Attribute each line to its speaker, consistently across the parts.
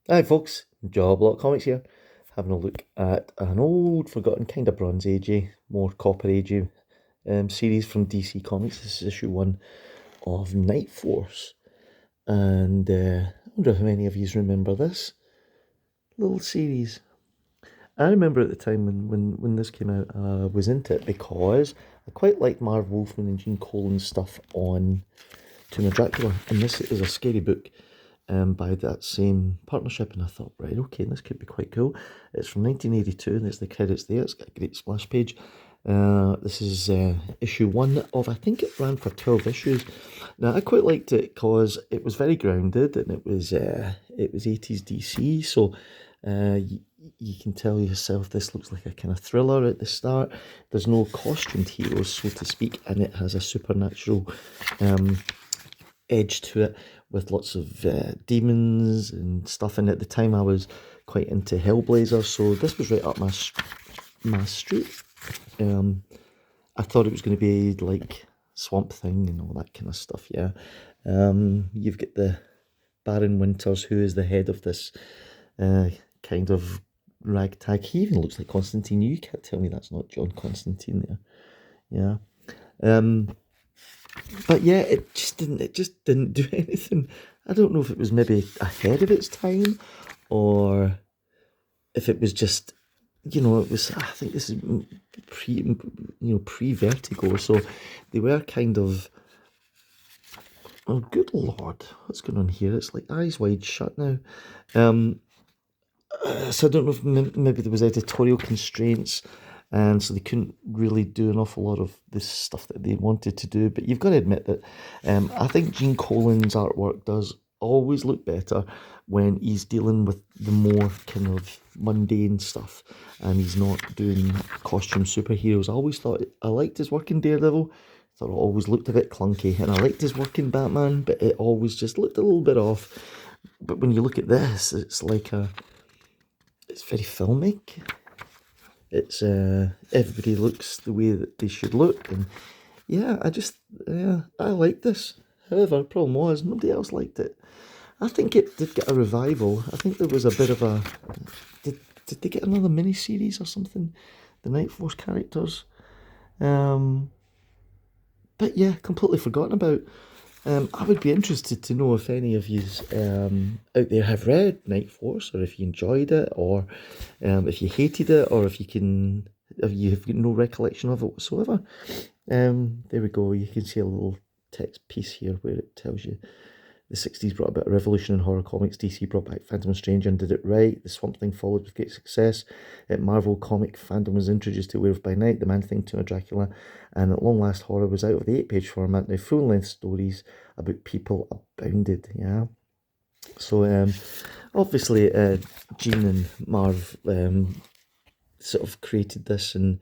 Speaker 1: Hi folks, Job Lot Comics here, having a look at an old, forgotten, kind of Bronze Agey, more Copper Agey series from DC Comics. This is issue 1 of Night Force, and I wonder how many of you remember this little series. I remember at the time when this came out, I was into it because I quite liked Marv Wolfman and Gene Colan stuff on Tomb of Dracula, and this is a scary book by that same partnership, and I thought, right, okay, this could be quite cool. It's from 1982, and there's the credits there. It's got a great splash page. This is issue 1 of, I think it ran for 12 issues. Now, I quite liked it because it was very grounded, and it was 80s DC, so you can tell yourself this looks like a kind of thriller at the start. There's no costumed heroes, so to speak, and it has a supernatural edge to it with lots of demons and stuff. And at the time, I was quite into Hellblazer, so this was right up my street. I thought it was going to be like Swamp Thing and all that kind of stuff. Yeah, you've got the Baron Winters, who is the head of this kind of ragtag. He even looks like Constantine. You can't tell me that's not John Constantine there. Yeah. But yeah, it just didn't do anything. I don't know if it was maybe ahead of its time, or if it was just, it was, I think this is pre Vertigo, so they were kind of, oh good lord, what's going on here? It's like eyes wide shut now. So I don't know if maybe there was editorial constraints, and so they couldn't really do an awful lot of this stuff that they wanted to do. But you've got to admit that I think Gene Colan's artwork does always look better when he's dealing with the more kind of mundane stuff, and he's not doing costume superheroes. I always thought I liked his work in Daredevil. Thought it always looked a bit clunky, and I liked his work in Batman, but it always just looked a little bit off. But when you look at this, it's very filmic. It's everybody looks the way that they should look, and yeah, I like this. However, the problem was nobody else liked it. I think it did get a revival. I think there was a bit of a did they get another mini series or something? The Night Force characters, um, but yeah, completely forgotten about. I would be interested to know if any of you out there have read Night Force, or if you enjoyed it, or if you hated it, or if you have no recollection of it whatsoever. There we go. You can see a little text piece here where it tells you the 60s brought about a revolution in horror comics. DC brought back Phantom Stranger and did it right. The Swamp Thing followed with great success. At Marvel comic fandom was introduced to Werewolf by Night, The Man Thing, Tomb of Dracula, and at long last horror was out of the 8-page format. Now full-length stories about people abounded. Yeah. So obviously Gene and Marv sort of created this and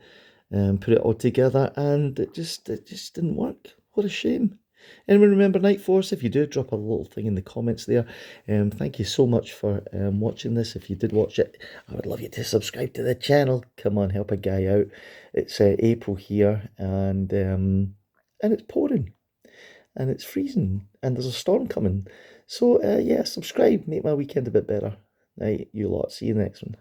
Speaker 1: put it all together, and it just didn't work. What a shame. Anyone remember Night Force? If you do, drop a little thing in the comments there. Thank you so much for watching this. If you did watch it, I would love you to subscribe to the channel. Come on, help a guy out. It's April here, and it's pouring, and it's freezing, and there's a storm coming. So yeah, subscribe, make my weekend a bit better. Right, you lot. See you next one.